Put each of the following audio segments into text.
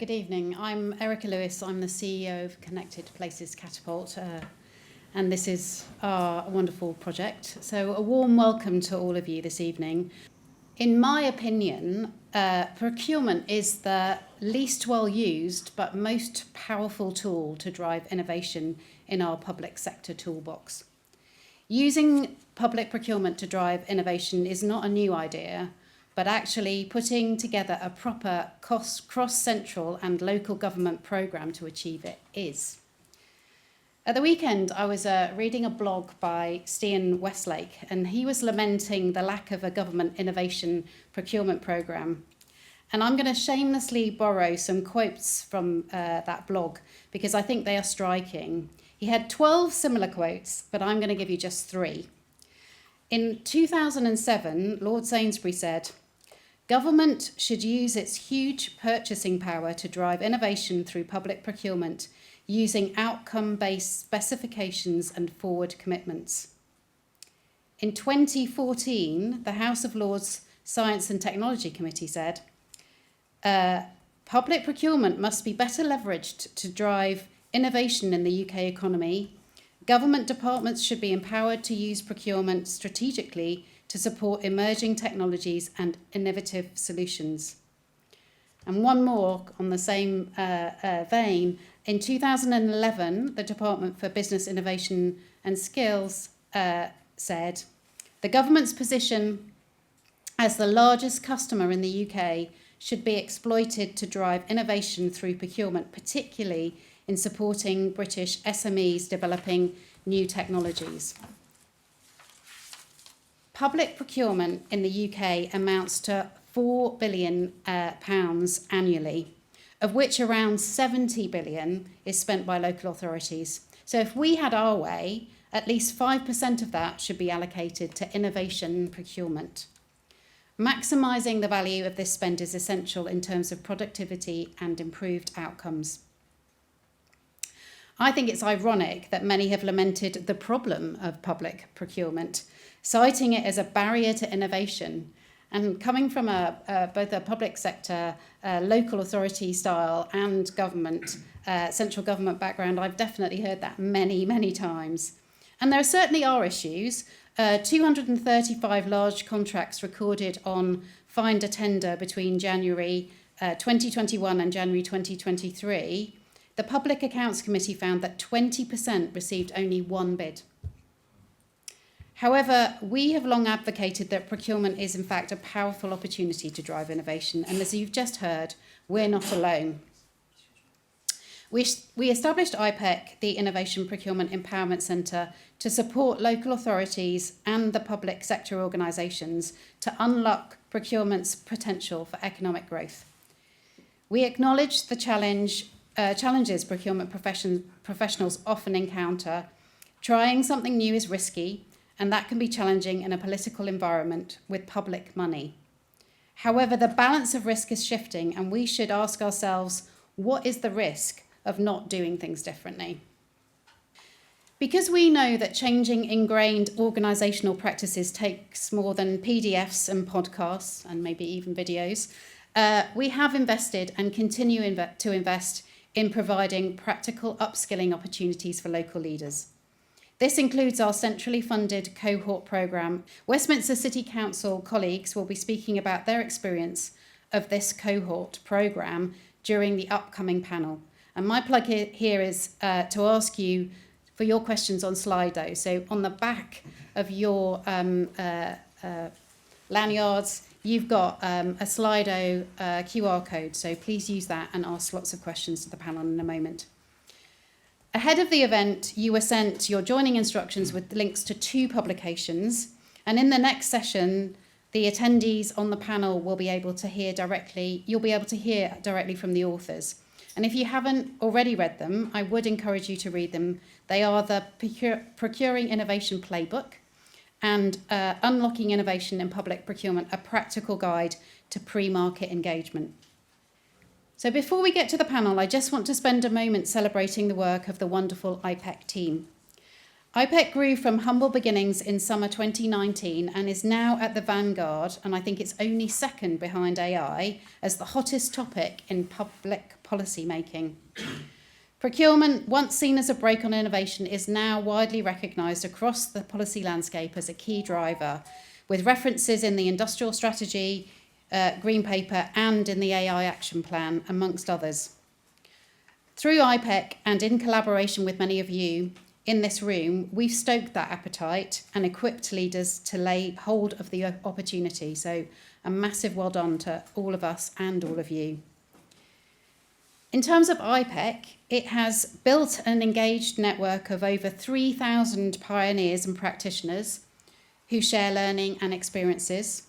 good evening. I'm Erica Lewis. I'm the CEO of Connected Places Catapult, and this is our wonderful project. So a warm welcome to all of you this evening. In my opinion, procurement is the least well used but most powerful tool to drive innovation in our public sector toolbox. Using public procurement to drive innovation is not a new idea, but actually putting together a proper cross-central and local government programme to achieve it is. At the weekend, I was reading a blog by Stian Westlake, and he was lamenting the lack of a government innovation procurement programme. And I'm going to shamelessly borrow some quotes from that blog because I think they are striking. He had 12 similar quotes, but I'm going to give you just 3. In 2007, Lord Sainsbury said, "Government should use its huge purchasing power to drive innovation through public procurement using outcome-based specifications and forward commitments." In 2014, the House of Lords Science and Technology Committee said, "Public procurement must be better leveraged to drive innovation in the UK economy. Government departments should be empowered to use procurement strategically to support emerging technologies and innovative solutions." And one more on the same vein. In 2011, the Department for Business Innovation and Skills said, "The government's position as the largest customer in the UK should be exploited to drive innovation through procurement, particularly in supporting British SMEs developing new technologies." Public procurement in the UK amounts to £4 billion annually, of which around 70 billion is spent by local authorities. So if we had our way, at least 5% of that should be allocated to innovation procurement. Maximising the value of this spend is essential in terms of productivity and improved outcomes. I think it's ironic that many have lamented the problem of public procurement, citing it as a barrier to innovation. And coming from both a public sector, local authority style and government, central government background, I've definitely heard that many, many times. And there certainly are issues. 235 large contracts recorded on Find a Tender between January 2021 and January 2023. The Public Accounts Committee found that 20% received only one bid. However, we have long advocated that procurement is in fact a powerful opportunity to drive innovation, and as you've just heard, we're not alone. We established IPEC, the Innovation Procurement Empowerment Centre, to support local authorities and the public sector organisations to unlock procurement's potential for economic growth. We acknowledge the challenges procurement professionals often encounter. Trying something new is risky, and that can be challenging in a political environment with public money. However, the balance of risk is shifting, and we should ask ourselves, what is the risk of not doing things differently? Because we know that changing ingrained organisational practices takes more than PDFs and podcasts, and maybe even videos, we have invested and continue to invest in providing practical upskilling opportunities for local leaders. This includes our centrally funded cohort programme. Westminster City Council colleagues will be speaking about their experience of this cohort programme during the upcoming panel. And my plug here is to ask you for your questions on Slido. So on the back of your lanyards, you've got a Slido QR code, so please use that and ask lots of questions to the panel in a moment. Ahead of the event, you were sent your joining instructions with links to 2 publications, and in the next session, the attendees on the panel will be able to hear directly, you'll be able to hear directly from the authors. And if you haven't already read them, I would encourage you to read them. They are the Procuring Innovation Playbook and Unlocking Innovation in Public Procurement, a practical guide to pre-market engagement. So before we get to the panel, I just want to spend a moment celebrating the work of the wonderful IPEC team. IPEC grew from humble beginnings in summer 2019 and is now at the vanguard, and I think it's only second behind AI, as the hottest topic in public policy making. Procurement, once seen as a brake on innovation, is now widely recognised across the policy landscape as a key driver, with references in the Industrial Strategy, Green Paper, and in the AI Action Plan, amongst others. Through IPEC and in collaboration with many of you in this room, we've stoked that appetite and equipped leaders to lay hold of the opportunity. So a massive well done to all of us and all of you. In terms of IPEC, it has built an engaged network of over 3,000 pioneers and practitioners who share learning and experiences,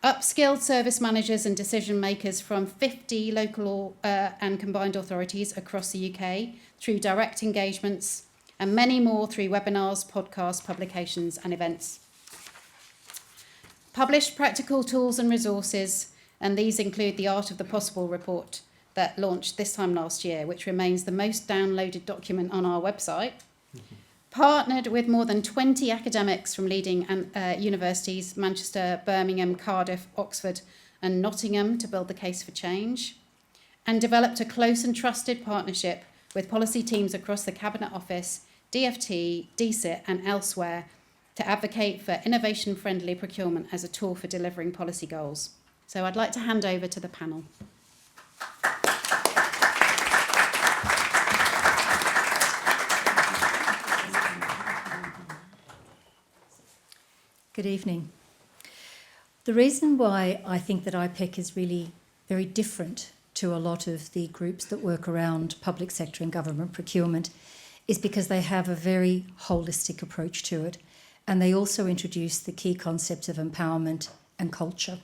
upskilled service managers and decision makers from 50 local and combined authorities across the UK through direct engagements, and many more through webinars, podcasts, publications and events. Published practical tools and resources, and these include the Art of the Possible report that launched this time last year, which remains the most downloaded document on our website. Partnered with more than 20 academics from leading universities, Manchester, Birmingham, Cardiff, Oxford and Nottingham, to build the case for change, and developed a close and trusted partnership with policy teams across the Cabinet Office, DFT, DCIT and elsewhere to advocate for innovation-friendly procurement as a tool for delivering policy goals. So I'd like to hand over to the panel. Good evening. The reason why I think that IPEC is really very different to a lot of the groups that work around public sector and government procurement is because they have a very holistic approach to it, and they also introduce the key concepts of empowerment and culture.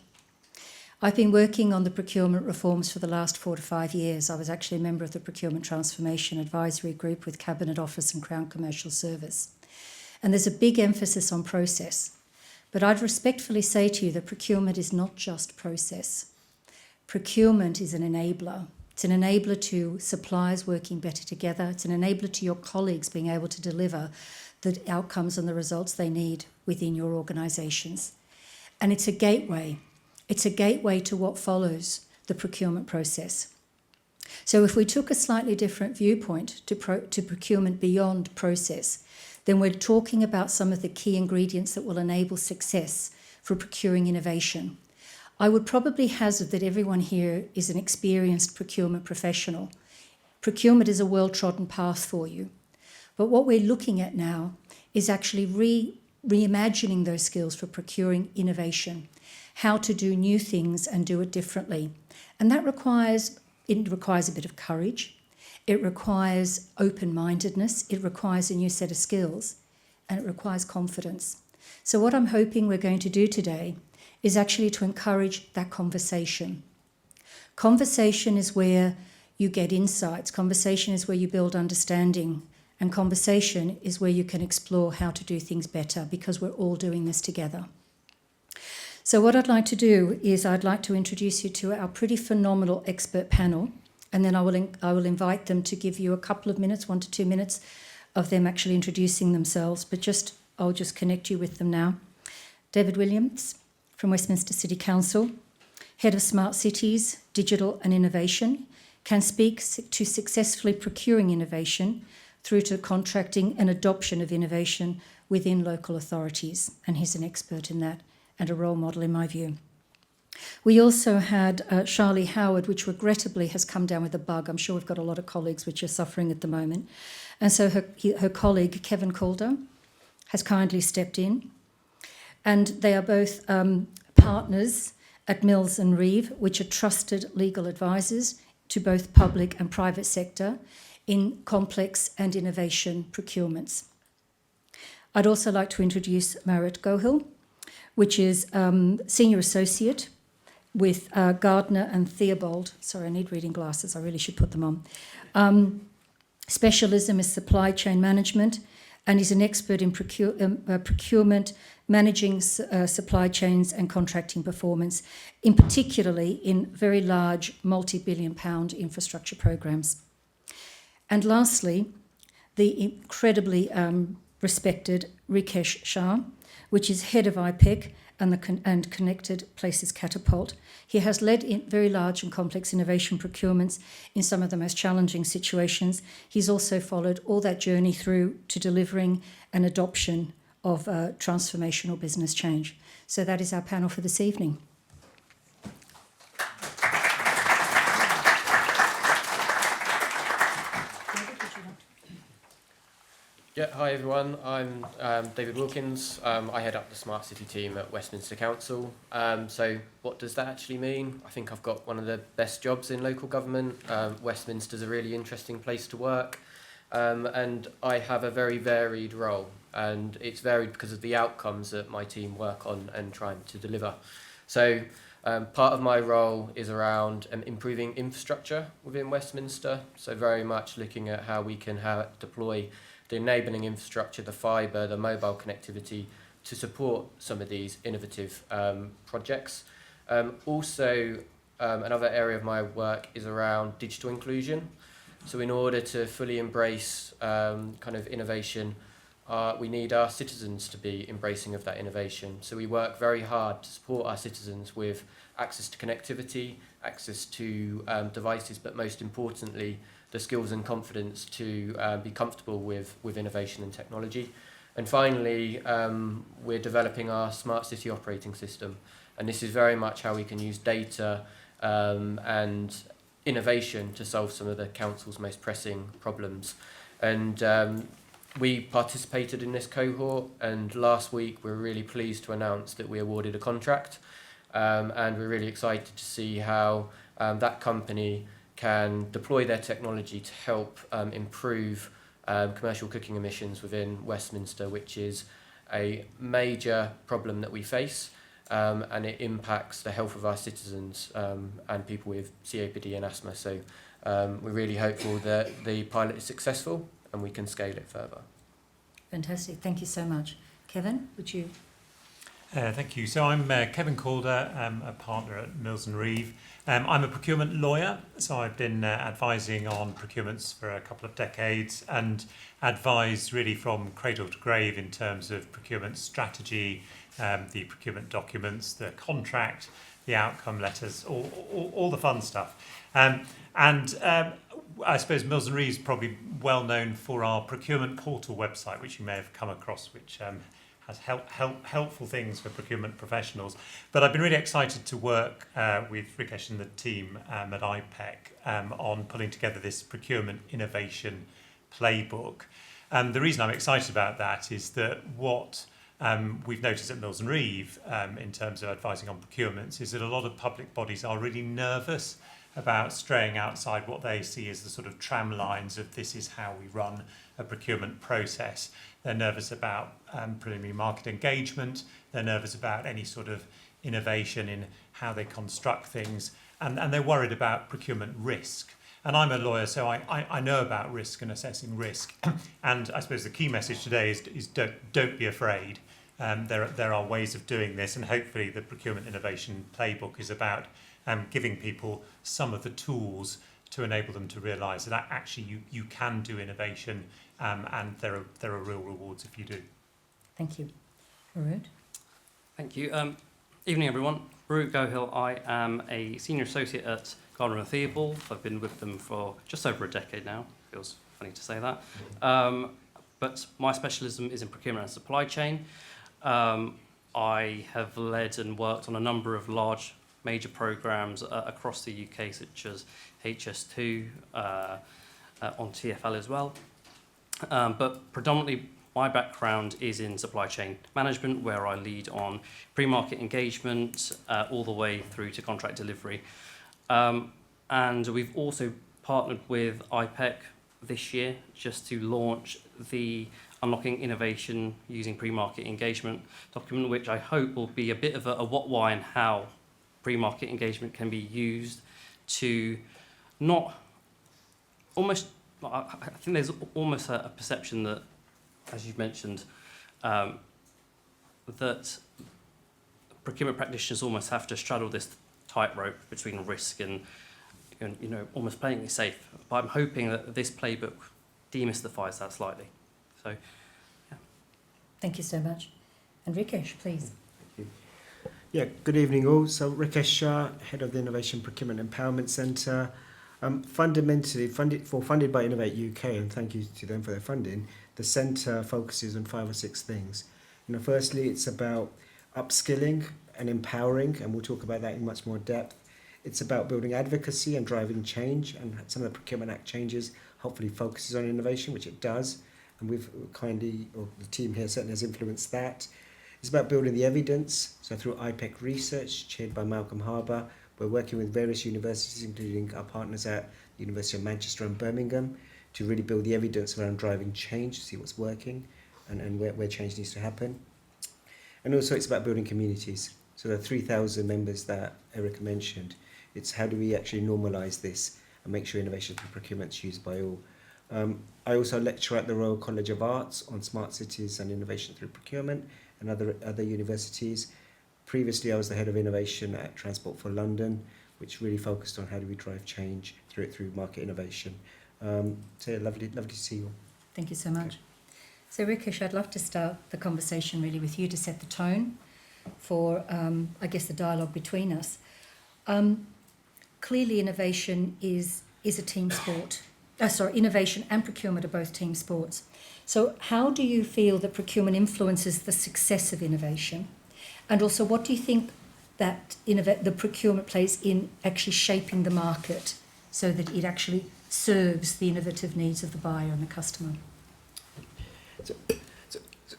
I've been working on the procurement reforms for the last 4 to 5 years. I was actually a member of the Procurement Transformation Advisory Group with Cabinet Office and Crown Commercial Service. And there's a big emphasis on process. But I'd respectfully say to you that procurement is not just process. Procurement is an enabler. It's an enabler to suppliers working better together. It's an enabler to your colleagues being able to deliver the outcomes and the results they need within your organisations. And it's a gateway. It's a gateway to what follows the procurement process. So if we took a slightly different viewpoint to procurement beyond process, then we're talking about some of the key ingredients that will enable success for procuring innovation. I would probably hazard that everyone here is an experienced procurement professional. Procurement is a well-trodden path for you. But what we're looking at now is actually reimagining those skills for procuring innovation, how to do new things and do it differently. And that requires a bit of courage. It requires open-mindedness, it requires a new set of skills, and it requires confidence. So what I'm hoping we're going to do today is actually to encourage that conversation. Conversation is where you get insights, conversation is where you build understanding, and conversation is where you can explore how to do things better, because we're all doing this together. So what I'd like to do is I'd like to introduce you to our pretty phenomenal expert panel. And then I will invite them to give you a couple of minutes, 1 to 2 minutes, of them actually introducing themselves. But I'll just connect you with them now. David Williams from Westminster City Council, Head of Smart Cities, Digital and Innovation, can speak to successfully procuring innovation through to contracting and adoption of innovation within local authorities. And he's an expert in that and a role model in my view. We also had Charlie Howard, which regrettably has come down with a bug. I'm sure we've got a lot of colleagues which are suffering at the moment. And so her colleague, Kevin Calder, has kindly stepped in. And they are both partners at Mills and Reeve, which are trusted legal advisors to both public and private sector in complex and innovation procurements. I'd also like to introduce Marit Gohill, which is Senior Associate with Gardner and Theobald. Sorry, I need reading glasses. I really should put them on. Specialism is supply chain management, and he's an expert in procurement, managing supply chains and contracting performance, in particularly in very large multi-billion-pound infrastructure programs. And lastly, the incredibly respected Rikesh Shah, which is head of IPEC and Connected Places Catapult. He has led very large and complex innovation procurements in some of the most challenging situations. He's also followed all that journey through to delivering an adoption of transformational business change. So that is our panel for this evening. Yeah, hi everyone. I'm David Wilkins. I head up the Smart City team at Westminster Council. So what does that actually mean? I think I've got one of the best jobs in local government. Westminster's a really interesting place to work. And I have a very varied role. And it's varied because of the outcomes that my team work on and trying to deliver. So part of my role is around improving infrastructure within Westminster. So very much looking at how we can deploy the enabling infrastructure, the fibre, the mobile connectivity to support some of these innovative projects. Also, another area of my work is around digital inclusion. So in order to fully embrace kind of innovation, we need our citizens to be embracing of that innovation. So we work very hard to support our citizens with access to connectivity, access to devices, but most importantly, the skills and confidence to be comfortable with innovation and technology. And finally, we're developing our smart city operating system. And this is very much how we can use data and innovation to solve some of the council's most pressing problems. And we participated in this cohort, and last week we were really pleased to announce that we awarded a contract. And we're really excited to see how that company can deploy their technology to help improve commercial cooking emissions within Westminster, which is a major problem that we face, and it impacts the health of our citizens and people with COPD and asthma. So we're really hopeful that the pilot is successful and we can scale it further. Fantastic. Thank you so much. Kevin, would you? Thank you. So I'm Kevin Calder, a partner at Mills & Reeve. I'm a procurement lawyer, so I've been advising on procurements for a couple of decades and advised really from cradle to grave in terms of procurement strategy, the procurement documents, the contract, the outcome letters, all the fun stuff. I suppose Mills & Reeve is probably well known for our procurement portal website, which you may have come across, which has helpful things for procurement professionals. But I've been really excited to work with Rikesh and the team at IPEC on pulling together this procurement innovation playbook. The reason I'm excited about that is that what we've noticed at Mills & Reeve in terms of advising on procurements is that a lot of public bodies are really nervous about straying outside what they see as the sort of tram lines of this is how we run a procurement process. They're nervous about preliminary market engagement. They're nervous about any sort of innovation in how they construct things. And they're worried about procurement risk. And I'm a lawyer, so I know about risk and assessing risk. And I suppose the key message today is don't be afraid. There are ways of doing this, and hopefully the procurement innovation playbook is about giving people some of the tools to enable them to realise that actually you can do innovation, and there are real rewards if you do. Thank you. Varun? Thank you. Evening, everyone. Varun Gohill. I am a senior associate at Gardner & Theobald. I've been with them for just over a decade now. Feels funny to say that. But my specialism is in procurement and supply chain. I have led and worked on a number of large major programs across the UK, such as HS2, on TfL as well. But predominantly my background is in supply chain management, where I lead on pre-market engagement all the way through to contract delivery. And we've also partnered with IPEC this year just to launch the Unlocking Innovation Using Pre-Market Engagement document, which I hope will be a bit of a what, why and how pre-market engagement can be used to not almost, I think there's almost a perception that, as you've mentioned, that procurement practitioners almost have to straddle this tightrope between risk and almost playing it safe. But I'm hoping that this playbook demystifies that slightly. So, yeah. Thank you so much. And Rikesh, please. Yeah, good evening all. So Rikesh Shah, Head of the Innovation Procurement Empowerment Centre. Fundamentally, funded by Innovate UK, and thank you to them for their funding, the centre focuses on 5 or 6 things. Firstly, it's about upskilling and empowering, and we'll talk about that in much more depth. It's about building advocacy and driving change, and some of the Procurement Act changes hopefully focuses on innovation, which it does, and we've kindly, or the team here certainly has influenced that. It's about building the evidence, so through IPEC research, chaired by Malcolm Harbour, we're working with various universities, including our partners at the University of Manchester and Birmingham, to really build the evidence around driving change, to see what's working and where change needs to happen. And also it's about building communities. So the 3,000 members that Erica mentioned, it's how do we actually normalise this and make sure innovation through procurement is used by all. I also lecture at the Royal College of Arts on smart cities and innovation through procurement and other universities. Previously, I was the head of innovation at Transport for London, which really focused on how do we drive change through market innovation. So yeah, lovely to see you all. Thank you so much. So Rikesh, I'd love to start the conversation really with you to set the tone for, I guess, the dialogue between us. Clearly, innovation is a team sport. Innovation and procurement are both team sports. So how do you feel that procurement influences the success of innovation? And also, what do you think that the procurement plays in actually shaping the market so that it actually serves the innovative needs of the buyer and the customer?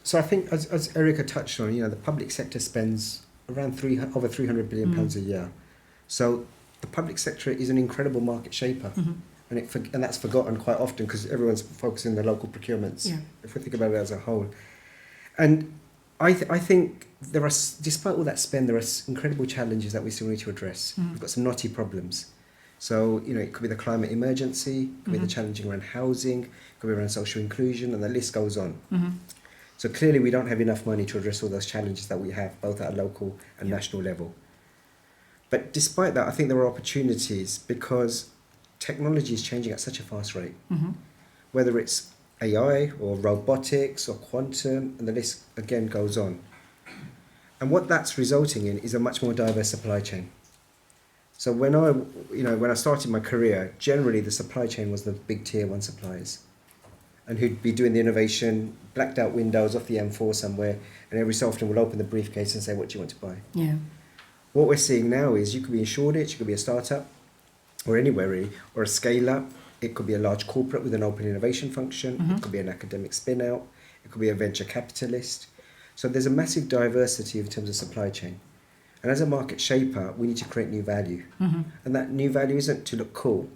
So I think, as Erica touched on, the public sector spends around over £300 billion a year. So the public sector is an incredible market shaper. Mm-hmm. And that's forgotten quite often because everyone's focusing on their local procurements, if we think about it as a whole. And I think there are, despite all that spend, there are incredible challenges that we still need to address. Mm. We've got some knotty problems. So, it could be the climate emergency, it could be the challenging around housing, it could be around social inclusion, and the list goes on. Mm-hmm. So clearly we don't have enough money to address all those challenges that we have, both at a local and national level. But despite that, I think there are opportunities because technology is changing at such a fast rate. Mm-hmm. Whether it's AI or robotics or quantum, and the list again goes on. And what that's resulting in is a much more diverse supply chain. So when I started my career, generally the supply chain was the big tier 1 suppliers, and who'd be doing the innovation, blacked out windows off the M4 somewhere, and every so often will open the briefcase and say, what do you want to buy? Yeah. What we're seeing now is you could be in Shoreditch, you could be a startup, or anywhere really, or a scale up. It could be a large corporate with an open innovation function. Mm-hmm. It could be an academic spin out. It could be a venture capitalist. So there's a massive diversity in terms of supply chain. And as a market shaper, we need to create new value. Mm-hmm. And that new value isn't to look cool.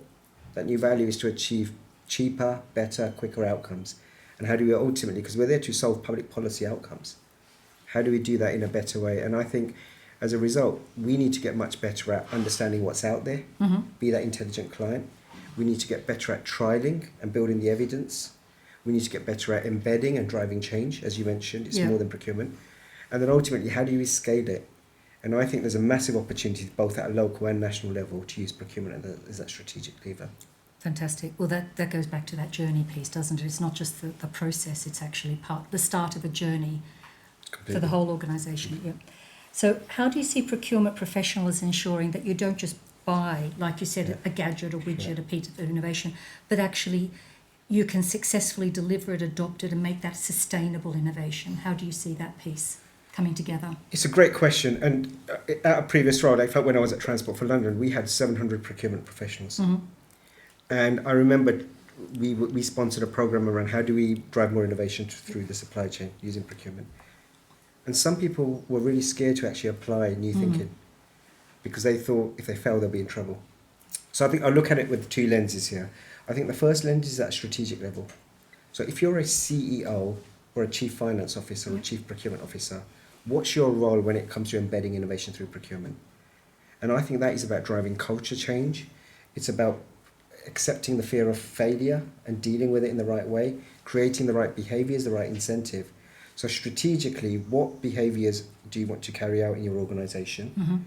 That new value is to achieve cheaper, better, quicker outcomes. And how do we ultimately, because we're there to solve public policy outcomes, how do we do that in a better way? And I think as a result, we need to get much better at understanding what's out there, be that intelligent client. We need to get better at trialling and building the evidence. We need to get better at embedding and driving change, as you mentioned. It's more than procurement. And then ultimately, how do you scale it? And I think there's a massive opportunity both at a local and national level to use procurement as that strategic lever. Fantastic. Well, that goes back to that journey piece, doesn't it? It's not just the process, it's actually the start of a journey for the whole organisation. Yep. So how do you see procurement professionals ensuring that you don't just buy, like you said, a gadget, a widget, a piece of innovation, but actually you can successfully deliver it, adopt it, and make that sustainable innovation? How do you see that piece coming together? It's a great question. And at a previous role, when I was at Transport for London, we had 700 procurement professionals. Mm-hmm. And I remember we sponsored a program around how do we drive more innovation through the supply chain using procurement. And some people were really scared to actually apply new thinking because they thought if they fail, they'll be in trouble. So I think I look at it with 2 lenses here. I think the first lens is at strategic level. So if you're a CEO or a chief finance officer or a chief procurement officer, what's your role when it comes to embedding innovation through procurement? And I think that is about driving culture change. It's about accepting the fear of failure and dealing with it in the right way, creating the right behaviours, the right incentive. So strategically, what behaviours do you want to carry out in your organisation? Mm-hmm.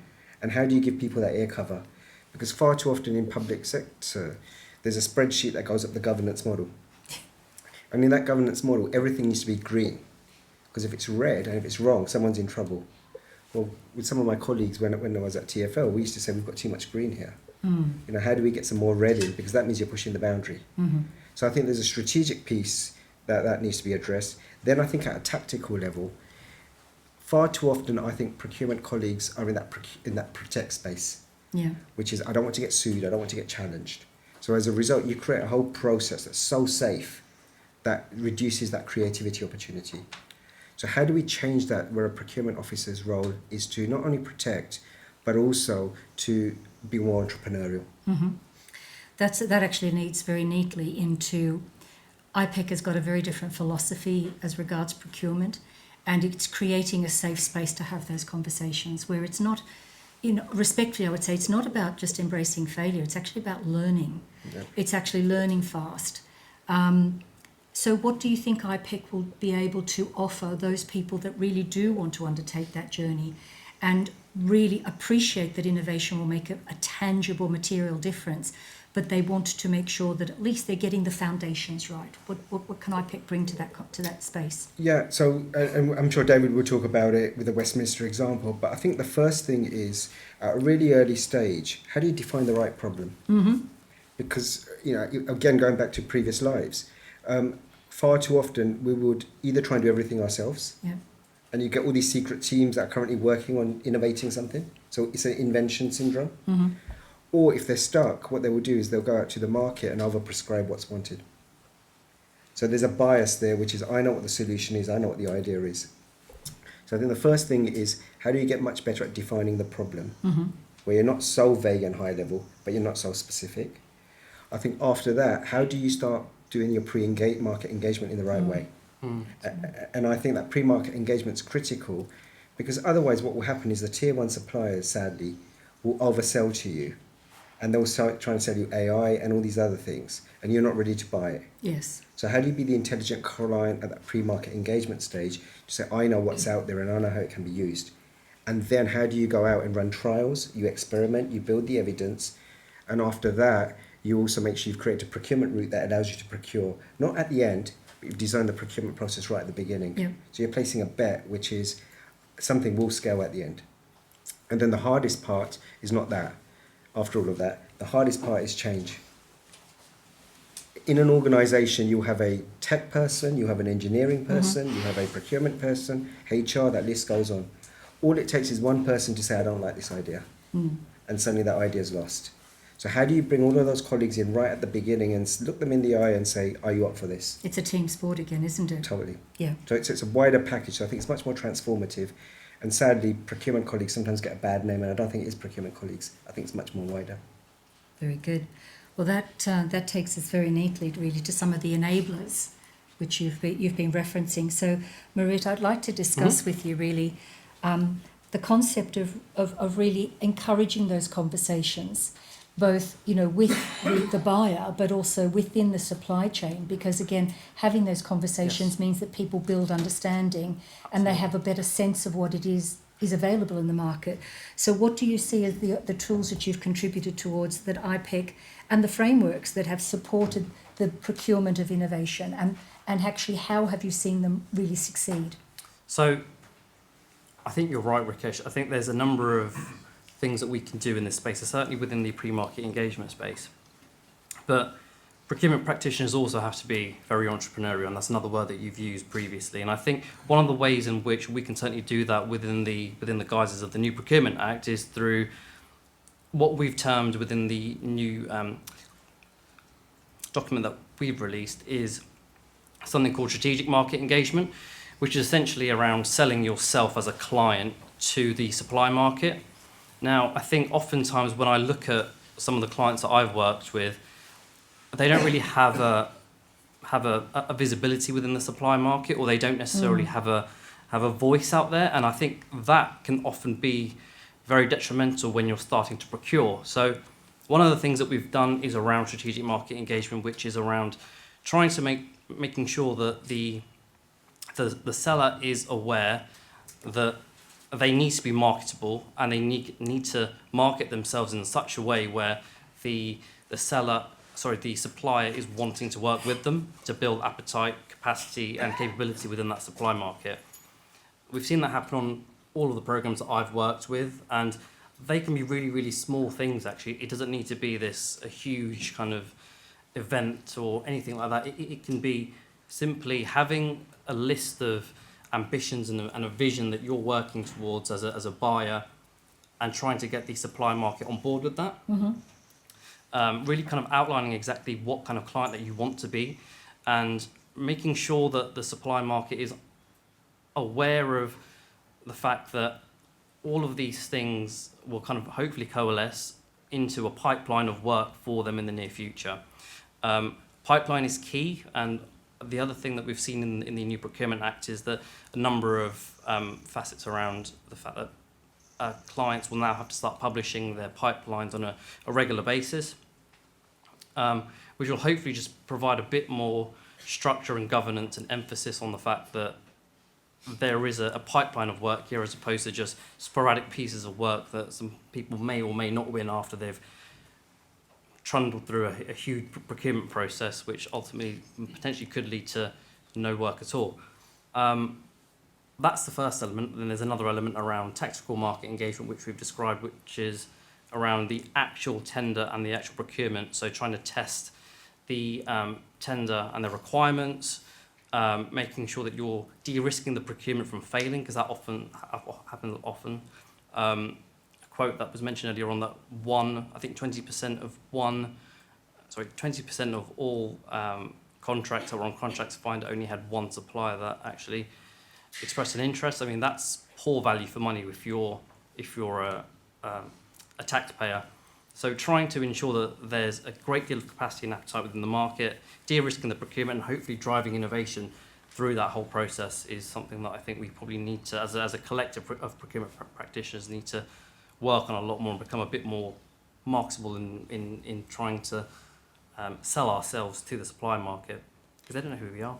And how do you give people that air cover? Because far too often in public sector, there's a spreadsheet that goes up the governance model. And in that governance model, everything needs to be green. Because if it's red and if it's wrong, someone's in trouble. Well, with some of my colleagues, when I was at TfL, we used to say we've got too much green here. You know, how do we get some more red in? Because that means you're pushing the boundary. So I think there's a strategic piece that needs to be addressed. Then I think at a tactical level, far too often I think procurement colleagues are in that protect space, which is I don't want to get sued, I don't want to get challenged. So as a result, you create a whole process that's so safe that reduces that creativity opportunity. So how do we change that where a procurement officer's role is to not only protect, but also to be more entrepreneurial? That actually leads very neatly into IPEC has got a very different philosophy as regards procurement, and it's creating a safe space to have those conversations where it's not, respectfully I would say, it's not about just embracing failure, it's actually about learning. It's actually learning fast. So what do you think IPEC will be able to offer those people that really do want to undertake that journey and really appreciate that innovation will make a tangible material difference, but they want to make sure that at least they're getting the foundations right? What can IPEC bring to that space? Yeah, so and I'm sure David will talk about it with the Westminster example, but I think the first thing is at a really early stage, how do you define the right problem? Because, again, going back to previous lives, far too often we would either try and do everything ourselves, and you get all these secret teams that are currently working on innovating something. So it's an invention syndrome. Or if they're stuck, what they will do is they'll go out to the market and overprescribe what's wanted. So there's a bias there, which is I know what the solution is, I know what the idea is. So I think the first thing is how do you get much better at defining the problem, where you're not so vague and high level, but you're not so specific. I think after that, how do you start doing your pre-market engagement in the right way? And I think that pre-market engagement is critical, because otherwise what will happen is the tier one suppliers, sadly, will oversell to you, and they'll start trying to sell you AI and all these other things, and you're not ready to buy it. Yes. So how do you be the intelligent client at that pre-market engagement stage to say, I know what's out there and I know how it can be used? And then how do you go out and run trials, you experiment, you build the evidence, and after that, you also make sure you've created a procurement route that allows you to procure, not at the end, but you've designed the procurement process right at the beginning. So you're placing a bet, which is something will scale at the end. And then the hardest part is not that. After all of that, the hardest part is change. In an organization, you'll have a tech person, you have an engineering person, you have a procurement person, HR, that list goes on. All it takes is one person to say, I don't like this idea. And suddenly that idea is lost. So how do you bring all of those colleagues in right at the beginning and look them in the eye and say, are you up for this? It's a team sport again, isn't it? Totally. Yeah. So it's a wider package. So I think it's much more transformative. And sadly, procurement colleagues sometimes get a bad name, and I don't think it is procurement colleagues. I think it's much more wider. Very good. Well, that takes us very neatly, really, to some of the enablers which you've been referencing. So, Marit, I'd like to discuss with you really the concept of really encouraging those conversations, both with the buyer, but also within the supply chain, because again, having those conversations means that people build understanding and they have a better sense of what it is available in the market. So what do you see as the tools that you've contributed towards that IPEC and the frameworks that have supported the procurement of innovation, and actually how have you seen them really succeed? So I think you're right, Rakesh. I think there's a number of things that we can do in this space, certainly within the pre-market engagement space. But procurement practitioners also have to be very entrepreneurial, and that's another word that you've used previously. And I think one of the ways in which we can certainly do that within the guises of the new Procurement Act is through what we've termed within the new document that we've released is something called strategic market engagement, which is essentially around selling yourself as a client to the supply market. Now, I think oftentimes when I look at some of the clients that I've worked with, they don't really have a visibility within the supply market, or they don't necessarily have a voice out there. And I think that can often be very detrimental when you're starting to procure. So one of the things that we've done is around strategic market engagement, which is around trying to making sure that the seller is aware that they need to be marketable, and they need to market themselves in such a way where the supplier is wanting to work with them to build appetite, capacity, and capability within that supply market. we've seen that happen on all of the programs that I've worked with, and they can be really, really small things. Actually, it doesn't need to be a huge kind of event or anything like that. It can be simply having a list of ambitions and a vision that you're working towards as a buyer, and trying to get the supply market on board with that. Really kind of outlining exactly what kind of client that you want to be, and making sure that the supply market is aware of the fact that all of these things will kind of hopefully coalesce into a pipeline of work for them in the near future. Pipeline is key, and the other thing that we've seen in the new Procurement Act is that a number of facets around the fact that clients will now have to start publishing their pipelines on a regular basis, which will hopefully just provide a bit more structure and governance and emphasis on the fact that there is a pipeline of work here, as opposed to just sporadic pieces of work that some people may or may not win after they've trundled through a huge procurement process, which ultimately potentially could lead to no work at all. That's the first element. Then there's another element around tactical market engagement, which we've described, which is around the actual tender and the actual procurement. So trying to test the tender and the requirements, making sure that you're de-risking the procurement from failing, because that often happens often. A quote that was mentioned earlier on, that 20% of all contracts that were on contracts find only had one supplier that actually expressed an interest. I mean, that's poor value for money if you're a taxpayer. So trying to ensure that there's a great deal of capacity and appetite within the market, de-risking the procurement, and hopefully driving innovation through that whole process is something that I think we probably need to, as a collective of procurement practitioners, need to work on a lot more and become a bit more marketable in trying to sell ourselves to the supply market, because they don't know who we are.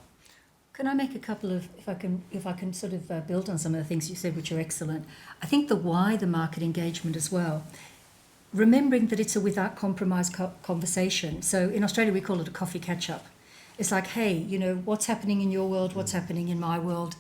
Can I make a couple of, if I can sort of build on some of the things you said, which are excellent. I think the why, the market engagement as well. Remembering that it's a without compromise conversation. So in Australia, we call it a coffee catch-up. It's like, hey, you know, what's happening in your world, what's happening in my world.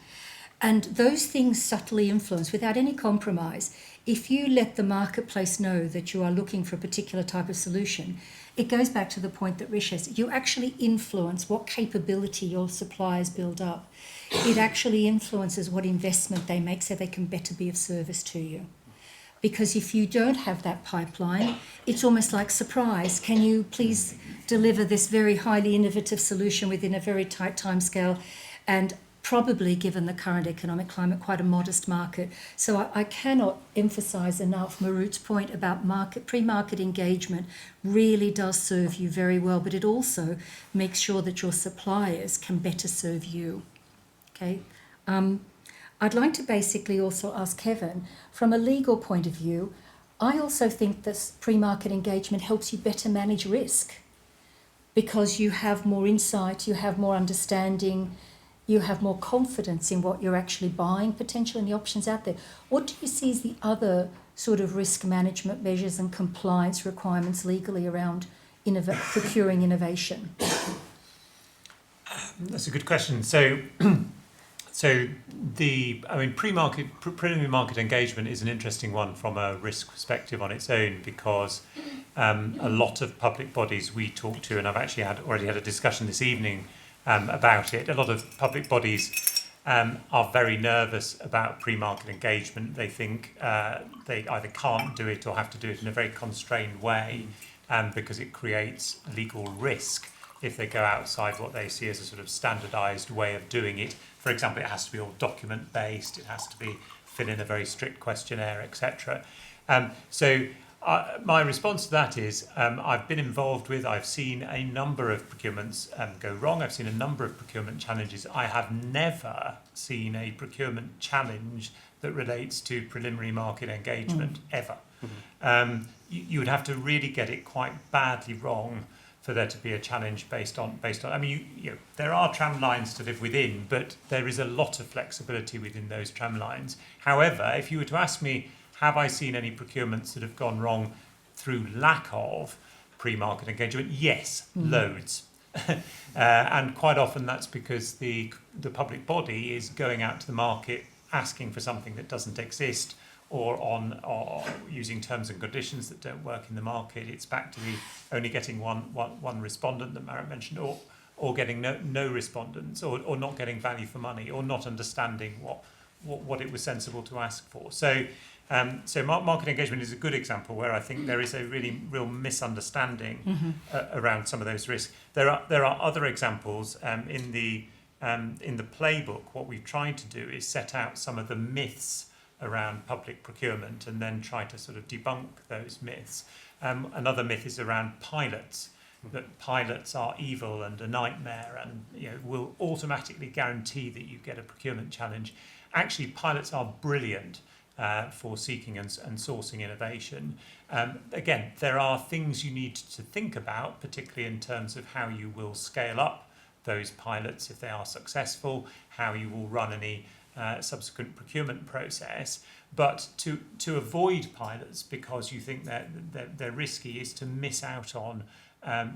And those things subtly influence, without any compromise. If you let the marketplace know that you are looking for a particular type of solution, it goes back to the point that Rish has. You actually influence what capability your suppliers build up. It actually influences what investment they make so they can better be of service to you. Because if you don't have that pipeline, it's almost like, surprise, can you please deliver this very highly innovative solution within a very tight timescale, and probably, given the current economic climate, quite a modest market. So I cannot emphasise enough Marut's point about pre-market engagement really does serve you very well, but it also makes sure that your suppliers can better serve you. Okay. I'd like to basically also ask Kevin, from a legal point of view, I also think this pre-market engagement helps you better manage risk, because you have more insight, you have more understanding, you have more confidence in what you're actually buying, potentially, and the options out there. What do you see as the other sort of risk management measures and compliance requirements legally around procuring innovation? That's a good question. Preliminary market engagement is an interesting one from a risk perspective on its own, because a lot of public bodies we talk to, and I've actually already had a discussion this evening about it. A lot of public bodies are very nervous about pre-market engagement. They think they either can't do it or have to do it in a very constrained way, because it creates legal risk if they go outside what they see as a sort of standardised way of doing it. For example, it has to be all document-based, it has to be fill in a very strict questionnaire, etc. My response to that is I've been involved with, I've seen a number of procurements go wrong. I've seen a number of procurement challenges. I have never seen a procurement challenge that relates to preliminary market engagement, ever. Mm-hmm. You would have to really get it quite badly wrong for there to be a challenge based on. I mean, there are tram lines to live within, but there is a lot of flexibility within those tram lines. However, if you were to ask me, have I seen any procurements that have gone wrong through lack of pre-market engagement? Yes, loads. And quite often that's because the public body is going out to the market asking for something that doesn't exist, or using terms and conditions that don't work in the market. It's back to the only getting one respondent that Marit mentioned, or getting no respondents, or not getting value for money, or not understanding what it was sensible to ask for. So market engagement is a good example where I think there is a really real misunderstanding around some of those risks. There are other examples in the playbook. What we've tried to do is set out some of the myths around public procurement and then try to sort of debunk those myths. Another myth is around pilots, that pilots are evil and a nightmare and will automatically guarantee that you get a procurement challenge. Actually, pilots are brilliant for seeking and sourcing innovation. Again, there are things you need to think about, particularly in terms of how you will scale up those pilots if they are successful, how you will run any subsequent procurement process. But to avoid pilots because you think they're risky is to miss out on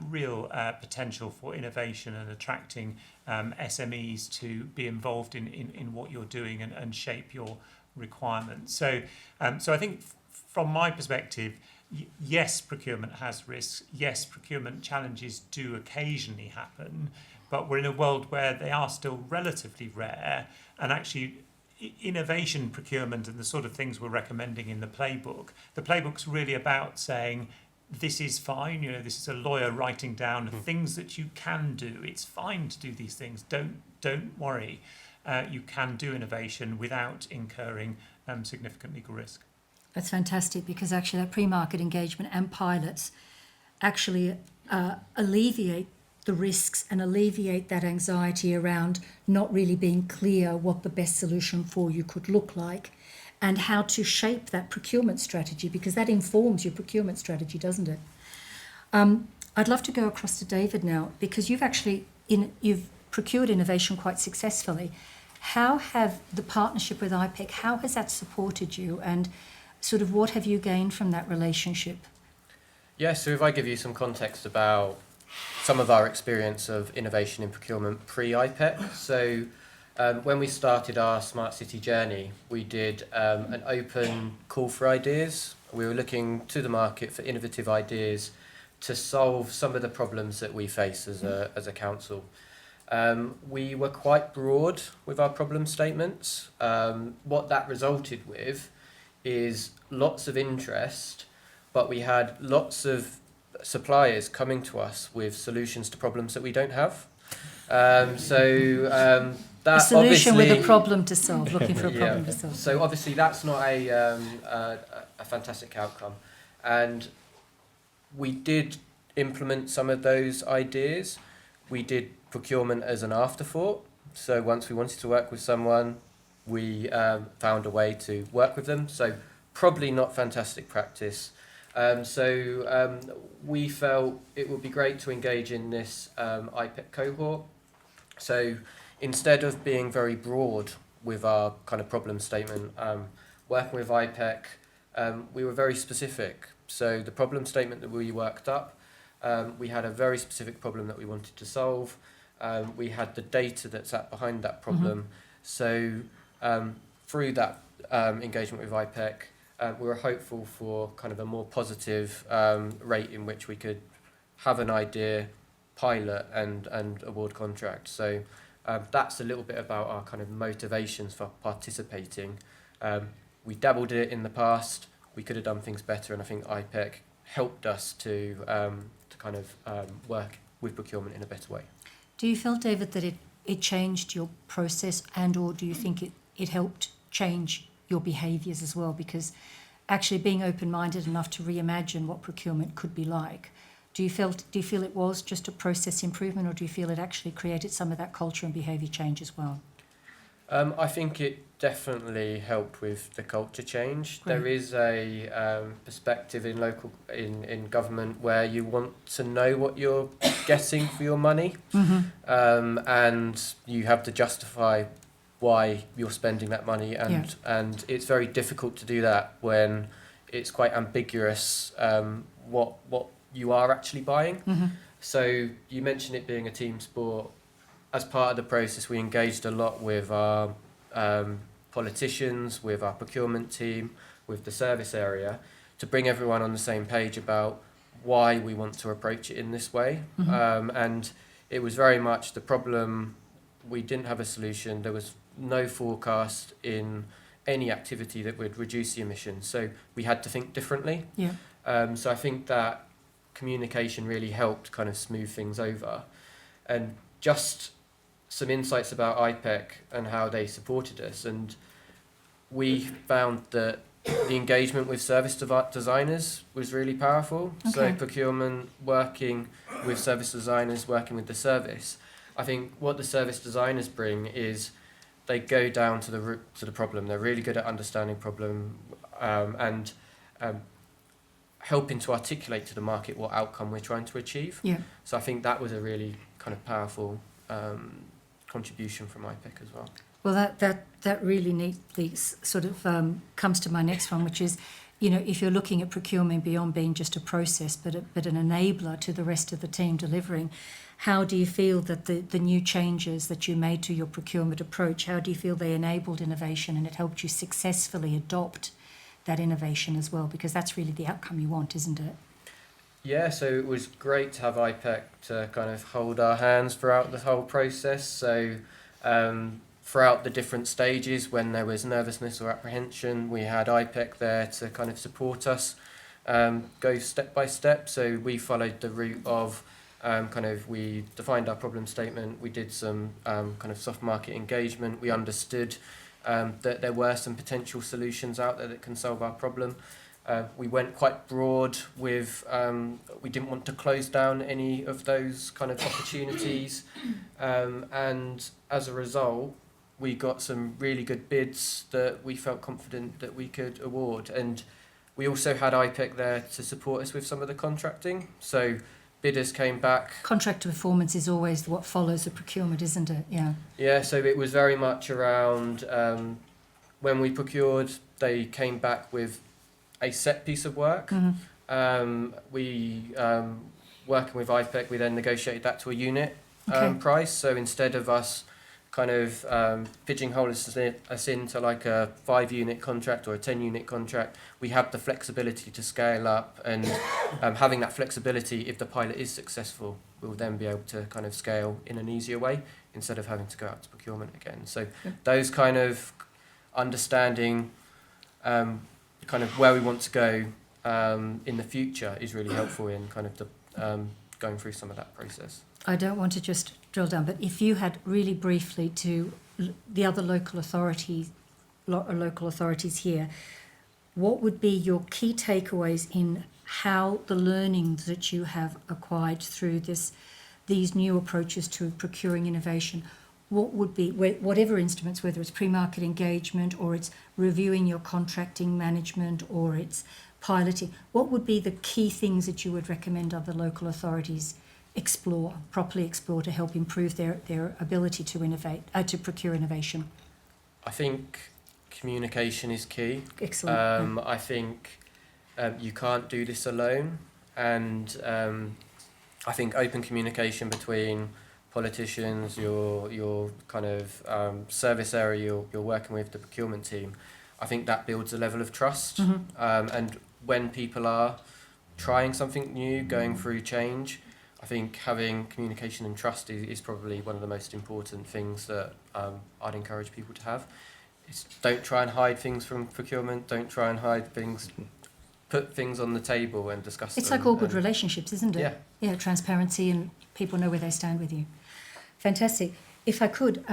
real potential for innovation and attracting SMEs to be involved in what you're doing and shape your requirements. So I think from my perspective, yes, procurement has risks. Yes, procurement challenges do occasionally happen, but we're in a world where they are still relatively rare, and actually innovation procurement and the sort of things we're recommending in the playbook's really about saying, this is fine, this is a lawyer writing down things that you can do. It's fine to do these things. Don't worry. You can do innovation without incurring significant legal risk. That's fantastic, because actually that pre-market engagement and pilots actually alleviate the risks and alleviate that anxiety around not really being clear what the best solution for you could look like and how to shape that procurement strategy, because that informs your procurement strategy, doesn't it? I'd love to go across to David now, because you've procured innovation quite successfully. How have the partnership with IPEC, how has that supported you, and sort of what have you gained from that relationship? Yeah, so if I give you some context about some of our experience of innovation in procurement pre-IPEC. So when we started our Smart City journey, we did an open call for ideas. We were looking to the market for innovative ideas to solve some of the problems that we face as a council. We were quite broad with our problem statements. What that resulted with is lots of interest, but we had lots of suppliers coming to us with solutions to problems that we don't have. That a solution with a problem to solve, looking for a problem to solve. So obviously that's not a fantastic outcome. And we did implement some of those ideas. We did procurement as an afterthought. So once we wanted to work with someone, we found a way to work with them. So probably not fantastic practice. We felt it would be great to engage in this IPEC cohort. So instead of being very broad with our kind of problem statement, working with IPEC, we were very specific. So the problem statement that we worked up, we had a very specific problem that we wanted to solve. We had the data that sat behind that problem. So through that engagement with IPEC, we were hopeful for kind of a more positive rate in which we could have an idea, pilot and award contract. So that's a little bit about our kind of motivations for participating. We dabbled in it in the past. We could have done things better, and I think IPEC helped us to kind of work with procurement in a better way. Do you feel, David, that it changed your process, and or do you think it helped change your behaviours as well? Because actually being open-minded enough to reimagine what procurement could be like, do you feel it was just a process improvement, or do you feel it actually created some of that culture and behaviour change as well? I think it definitely helped with the culture change. Great. There is a perspective in government where you want to know what you're getting for your money, and you have to justify why you're spending that money, and it's very difficult to do that when it's quite ambiguous what you are actually buying. So you mentioned it being a team sport. As part of the process, we engaged a lot with our politicians, with our procurement team, with the service area, to bring everyone on the same page about why we want to approach it in this way. And it was very much the problem. We didn't have a solution. There was no forecast in any activity that would reduce the emissions. So we had to think differently. Yeah. So I think that communication really helped kind of smooth things over. And just some insights about IPEC and how they supported us. And we found that the engagement with service designers was really powerful. So Okay. procurement working with service designers, working with the service. I think what the service designers bring is they go down to the root to the problem. They're really good at understanding problem and helping to articulate to the market what outcome we're trying to achieve. Yeah. So I think that was a really kind of powerful contribution from IPEC as well. Well, that really neatly sort of comes to my next one, which is, you know, if you're looking at procurement beyond being just a process, but an enabler to the rest of the team delivering, how do you feel that the new changes that you made to your procurement approach, how do you feel they enabled innovation and it helped you successfully adopt that innovation as well? Because that's really the outcome you want, isn't it? Yeah, so it was great to have IPEC to kind of hold our hands throughout the whole process. So throughout the different stages, when there was nervousness or apprehension, we had IPEC there to kind of support us, go step by step. So we followed the route of we defined our problem statement, we did some kind of soft market engagement, we understood that there were some potential solutions out there that can solve our problem. We went quite broad with, we didn't want to close down any of those kind of opportunities. And as a result, we got some really good bids that we felt confident that we could award. And we also had IPEC there to support us with some of the contracting. So bidders came back. Contract performance is always what follows a procurement, isn't it? Yeah. Yeah, so it was very much around when we procured, they came back with a set piece of work. Working with IPEC, we then negotiated that to a unit price. So instead of us kind of pigeonhole us into like a 5-unit contract or a 10-unit contract, we have the flexibility to scale up, and having that flexibility, if the pilot is successful, we'll then be able to kind of scale in an easier way instead of having to go out to procurement again. So those kind of understanding kind of where we want to go in the future is really helpful in kind of the going through some of that process. I don't want to just drill down, but if you had really briefly to the other local authorities here, what would be your key takeaways in how the learnings that you have acquired through these new approaches to procuring innovation, what would be, whatever instruments, whether it's pre-market engagement or it's reviewing your contracting management or it's piloting, what would be the key things that you would recommend other local authorities properly explore to help improve their ability to innovate, to procure innovation? I think communication is key. Excellent. I think you can't do this alone, and I think open communication between politicians, your kind of service area you're working with, the procurement team, I think that builds a level of trust. And when people are trying something new, going through change, I think having communication and trust is probably one of the most important things that I'd encourage people to have. Don't try and hide things from procurement, don't try and hide things, put things on the table and discuss them. It's like all good relationships, isn't it? Yeah. Yeah, transparency and people know where they stand with you. Fantastic. If I could,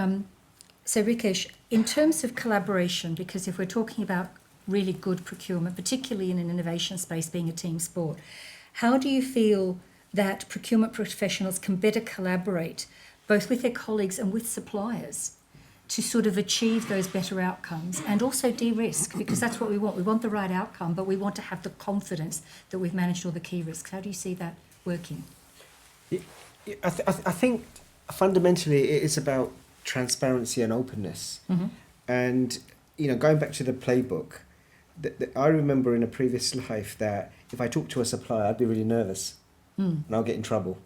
so Rikesh, in terms of collaboration, because if we're talking about really good procurement, particularly in an innovation space being a team sport, how do you feel that procurement professionals can better collaborate both with their colleagues and with suppliers to sort of achieve those better outcomes and also de-risk, because that's what we want. We want the right outcome, but we want to have the confidence that we've managed all the key risks. How do you see that working? I think fundamentally it's about transparency and openness. And, you know, going back to the playbook, I remember in a previous life that if I talked to a supplier, I'd be really nervous and I'll get in trouble.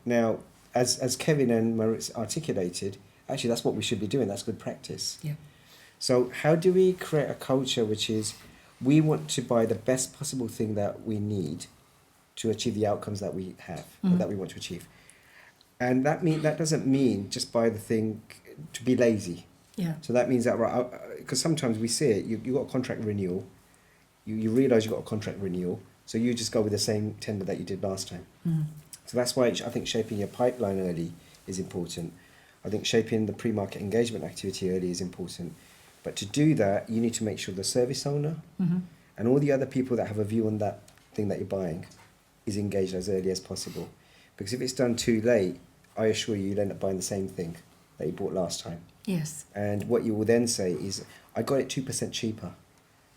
Now, as Kevin and Maritz articulated, actually that's what we should be doing. That's good practice. Yeah. So how do we create a culture which is we want to buy the best possible thing that we need to achieve the outcomes that we have or that we want to achieve? And that doesn't mean just buy the thing to be lazy. Yeah. So that means that, right, because sometimes we see it, you got a contract renewal, you realise you got a contract renewal, so you just go with the same tender that you did last time. So that's why I think shaping your pipeline early is important. I think shaping the pre-market engagement activity early is important. But to do that, you need to make sure the service owner and all the other people that have a view on that thing that you're buying is engaged as early as possible. Because if it's done too late, I assure you, you'll end up buying the same thing that you bought last time. Yes. And what you will then say is, I got it 2% cheaper.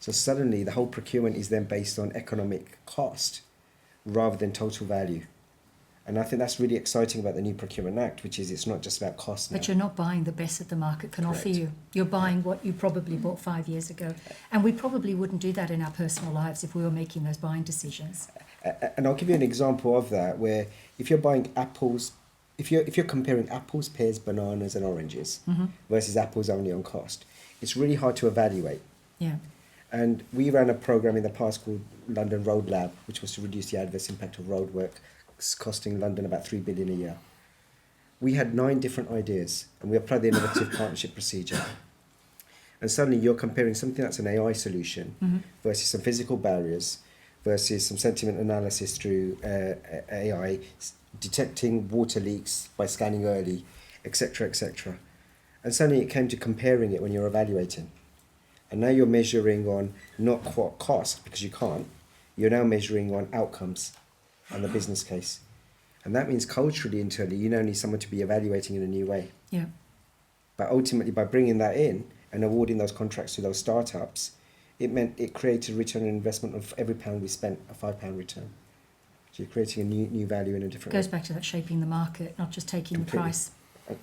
So suddenly the whole procurement is then based on economic cost rather than total value. And I think that's really exciting about the new Procurement Act, which is it's not just about cost now. But you're not buying the best that the market can offer Correct. you. You're buying what you probably bought 5 years ago. And we probably wouldn't do that in our personal lives if we were making those buying decisions. And I'll give you an example of that, where if you're buying apples, if you're comparing apples, pears, bananas and oranges versus apples only on cost, it's really hard to evaluate. Yeah. And we ran a program in the past called London Road Lab, which was to reduce the adverse impact of roadwork, costing London about 3 billion a year. We had 9 different ideas, and we applied the innovative partnership procedure. And suddenly you're comparing something that's an AI solution versus some physical barriers, versus some sentiment analysis through AI, detecting water leaks by scanning early, etc., etc. And suddenly it came to comparing it when you're evaluating. And now you're measuring on not cost, because you can't, you're now measuring on outcomes and the business case. And that means culturally, internally, you now need someone to be evaluating in a new way. Yeah. But ultimately, by bringing that in and awarding those contracts to those startups, it meant it created return on investment of every pound we spent, a £5 return. So you're creating a new value in a different Goes way. back to that shaping the market, not just taking the Completely. price.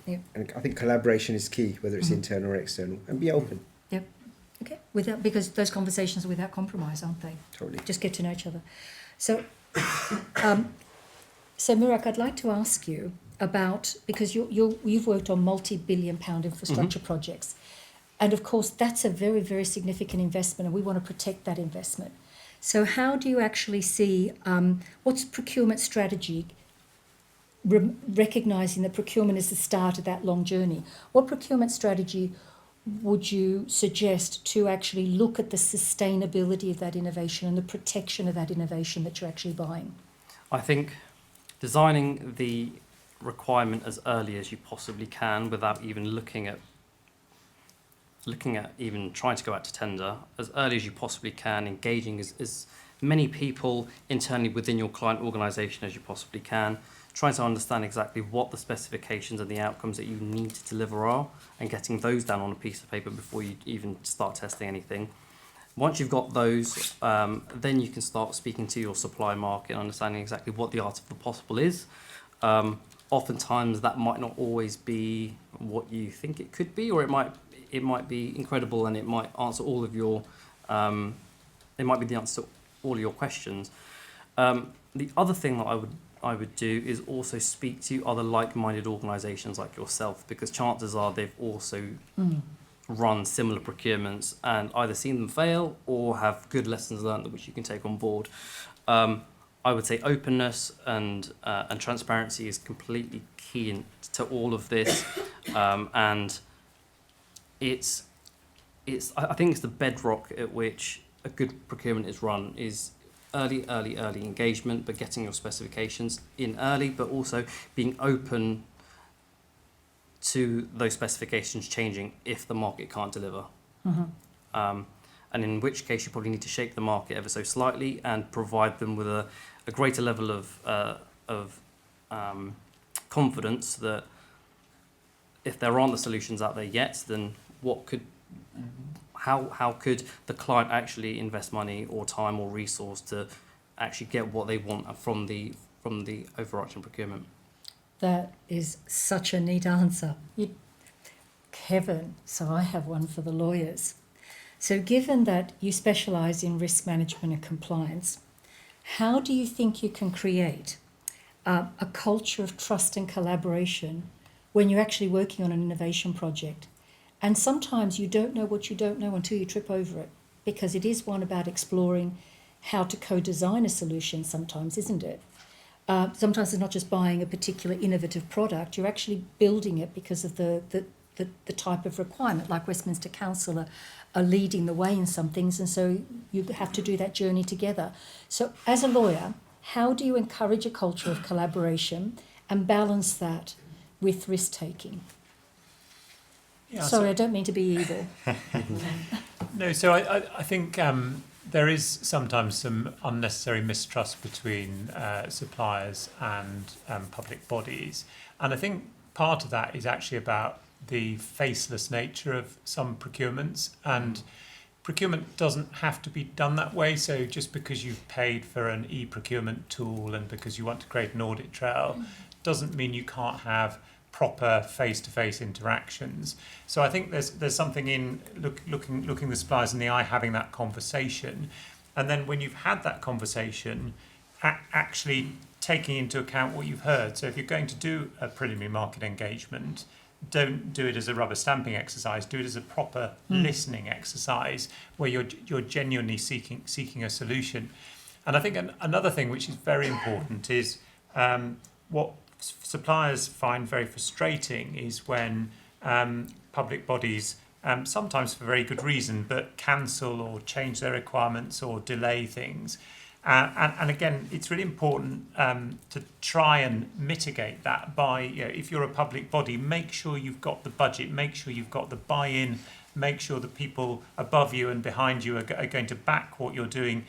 Yeah. And I think collaboration is key, whether it's internal or external, and be open. Yep. Okay. Without, because those conversations are without compromise, aren't they? Totally. Just get to know each other. So, so Murak, I'd like to ask you about, because you've worked on multi-billion-pound infrastructure projects, and of course that's a very, very significant investment, and we want to protect that investment. So how do you actually see, what's procurement strategy, recognising that procurement is the start of that long journey? What procurement strategy would you suggest to actually look at the sustainability of that innovation and the protection of that innovation that you're actually buying? I think designing the requirement as early as you possibly can without even looking at even trying to go out to tender, as early as you possibly can, engaging as many people internally within your client organisation as you possibly can, trying to understand exactly what the specifications and the outcomes that you need to deliver are, and getting those down on a piece of paper before you even start testing anything. Once you've got those, then you can start speaking to your supply market and understanding exactly what the art of the possible is. Oftentimes that might not always be what you think it could be, or it might be incredible and it might answer all of your, it might be the answer to all of your questions. The other thing that I would do is also speak to other like-minded organisations like yourself, because chances are they've also run similar procurements and either seen them fail or have good lessons learned which you can take on board. I would say openness and transparency is completely key to all of this, and I think it's the bedrock at which a good procurement is run is early engagement, but getting your specifications in early, but also being open to those specifications changing if the market can't deliver. And in which case you probably need to shape the market ever so slightly and provide them with a greater level of confidence that if there aren't the solutions out there yet, then how could the client actually invest money or time or resource to actually get what they want from the overarching procurement? That is such a neat answer. Kevin, so I have one for the lawyers. So given that you specialise in risk management and compliance, how do you think you can create a culture of trust and collaboration when you're actually working on an innovation project? And sometimes you don't know what you don't know until you trip over it, because it is one about exploring how to co-design a solution sometimes, isn't it? Sometimes it's not just buying a particular innovative product, you're actually building it because of the type of requirement, like Westminster Council are leading the way in some things, and so you have to do that journey together. So as a lawyer, how do you encourage a culture of collaboration and balance that with risk-taking? Yeah, Sorry, I don't mean to be evil. No, so I think there is sometimes some unnecessary mistrust between suppliers and public bodies. And I think part of that is actually about the faceless nature of some procurements. And procurement doesn't have to be done that way. So just because you've paid for an e-procurement tool and because you want to create an audit trail doesn't mean you can't have proper face-to-face interactions. So I think there's something in looking the suppliers in the eye, having that conversation, and then when you've had that conversation, actually taking into account what you've heard. So if you're going to do a preliminary market engagement, don't do it as a rubber stamping exercise. Do it as a proper listening exercise where you're genuinely seeking a solution. And I think another thing which is very important is what suppliers find very frustrating is when public bodies, sometimes for very good reason, but cancel or change their requirements or delay things. And again, it's really important to try and mitigate that by, if you're a public body, make sure you've got the budget, make sure you've got the buy-in, make sure that people above you and behind you are going to back what you're doing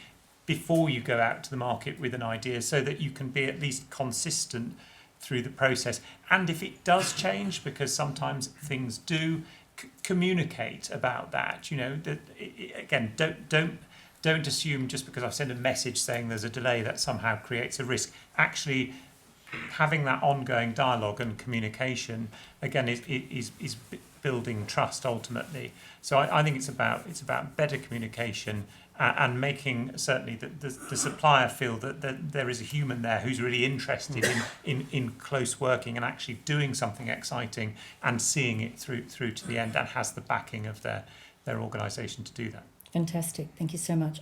before you go out to the market with an idea, so that you can be at least consistent through the process. And if it does change, because sometimes things do, communicate about that. Again, don't assume just because I've sent a message saying there's a delay that somehow creates a risk. Actually, having that ongoing dialogue and communication again is building trust ultimately. So I think it's about better communication. And making certainly the supplier feel that there is a human there who's really interested in close working and actually doing something exciting and seeing it through to the end, and has the backing of their organisation to do that. Fantastic, thank you so much.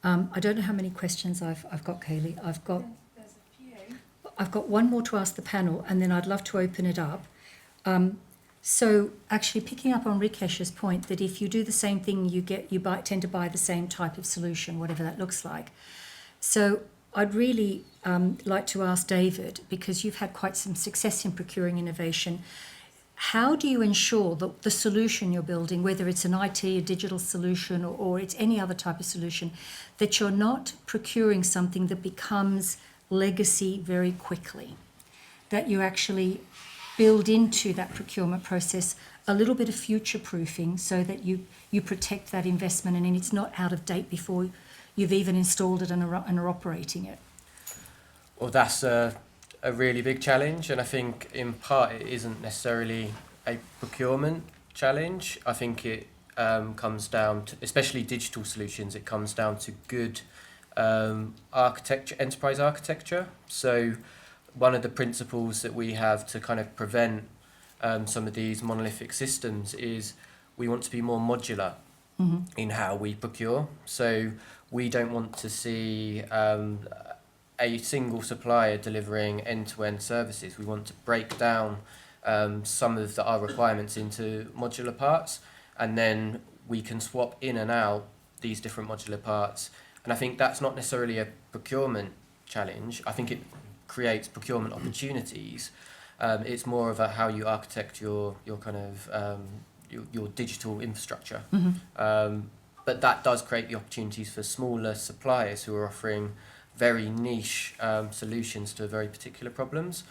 I don't know how many questions I've got, Kaylee. There's a few. I've got one more to ask the panel, and then I'd love to open it up. So actually picking up on Rikesh's point that if you do the same thing, you tend to buy the same type of solution, whatever that looks like. So I'd really like to ask David, because you've had quite some success in procuring innovation, how do you ensure that the solution you're building, whether it's an IT, a digital solution, or it's any other type of solution, that you're not procuring something that becomes legacy very quickly, that you actually build into that procurement process a little bit of future proofing so that you protect that investment and it's not out of date before you've even installed it and are operating it? Well, that's a really big challenge, and I think in part it isn't necessarily a procurement challenge. I think it comes down to, especially digital solutions, it comes down to good architecture, enterprise architecture. So one of the principles that we have to kind of prevent some of these monolithic systems is we want to be more modular in how we procure. So we don't want to see a single supplier delivering end-to-end services. We want to break down some of our requirements into modular parts, and then we can swap in and out these different modular parts. And I think that's not necessarily a procurement challenge. I think it creates procurement opportunities. It's more about how you architect your kind of your digital infrastructure. But that does create the opportunities for smaller suppliers who are offering very niche solutions to very particular problems.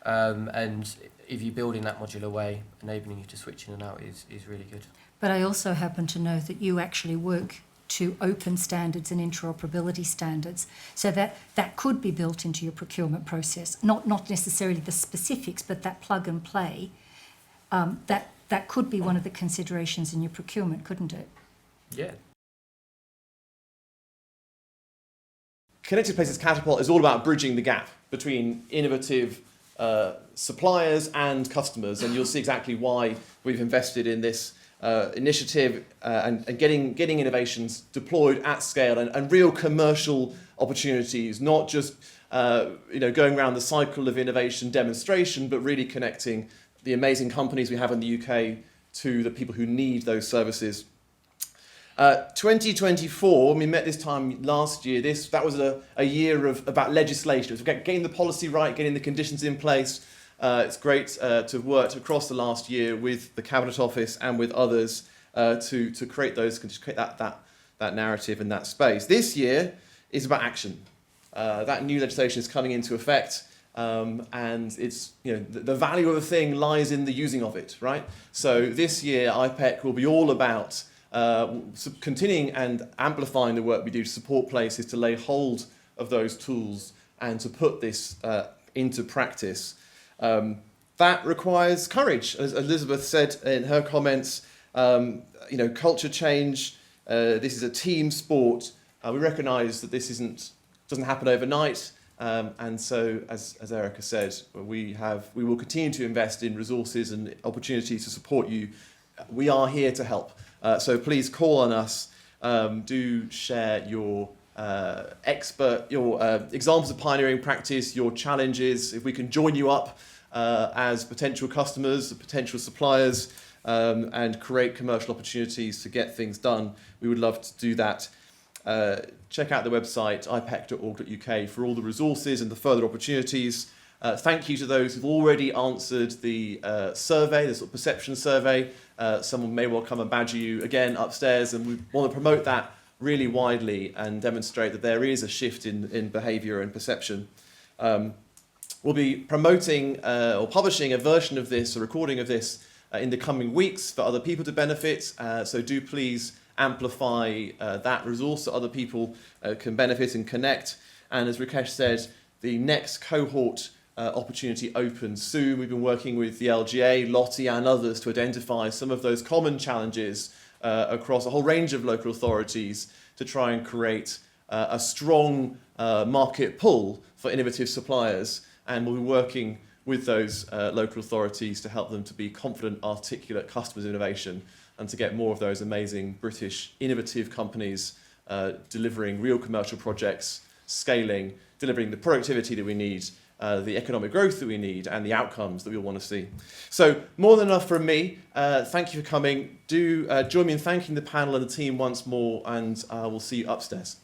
And if you build in that modular way, enabling you to switch in and out is really good. But I also happen to know that you actually work to open standards and interoperability standards, so that could be built into your procurement process. Not necessarily the specifics, but that plug and play. That could be one of the considerations in your procurement, couldn't it? Yeah. Connected Places Catapult is all about bridging the gap between innovative suppliers and customers, and you'll see exactly why we've invested in this initiative and getting innovations deployed at scale and real commercial opportunities, not just going around the cycle of innovation demonstration, but really connecting the amazing companies we have in the UK to the people who need those services. 2024, we met this time last year. That was a year about legislation. It was getting the policy right, getting the conditions in place. It's great to have worked across the last year with the Cabinet Office and with others to create that narrative and that space. This year is about action. That new legislation is coming into effect, and it's the value of a thing lies in the using of it, right? So this year, IPEC will be all about continuing and amplifying the work we do to support places to lay hold of those tools and to put this into practice. That requires courage, as Elizabeth said in her comments. Culture change. This is a team sport. We recognise that this doesn't happen overnight, and so as Erica said, we will continue to invest in resources and opportunities to support you. We are here to help. So please call on us. Do share your examples of pioneering practice, your challenges. If we can join you up as potential customers, potential suppliers, and create commercial opportunities to get things done, we would love to do that. Check out the website ipec.org.uk for all the resources and the further opportunities. Thank you to those who've already answered the survey, the sort of perception survey. Someone may well come and badger you again upstairs, and we want to promote that really widely and demonstrate that there is a shift in behaviour and perception. We'll be promoting or publishing a version of this, a recording of this, in the coming weeks for other people to benefit. So do please amplify that resource so other people can benefit and connect. And as Rakesh said, the next cohort opportunity opens soon. We've been working with the LGA, Lottie and others to identify some of those common challenges across a whole range of local authorities to try and create a strong market pull for innovative suppliers. And we'll be working with those local authorities to help them to be confident, articulate customers of innovation and to get more of those amazing British innovative companies delivering real commercial projects, scaling, delivering the productivity that we need, the economic growth that we need, and the outcomes that we all want to see. So more than enough from me. Thank you for coming. Do join me in thanking the panel and the team once more, and we'll see you upstairs.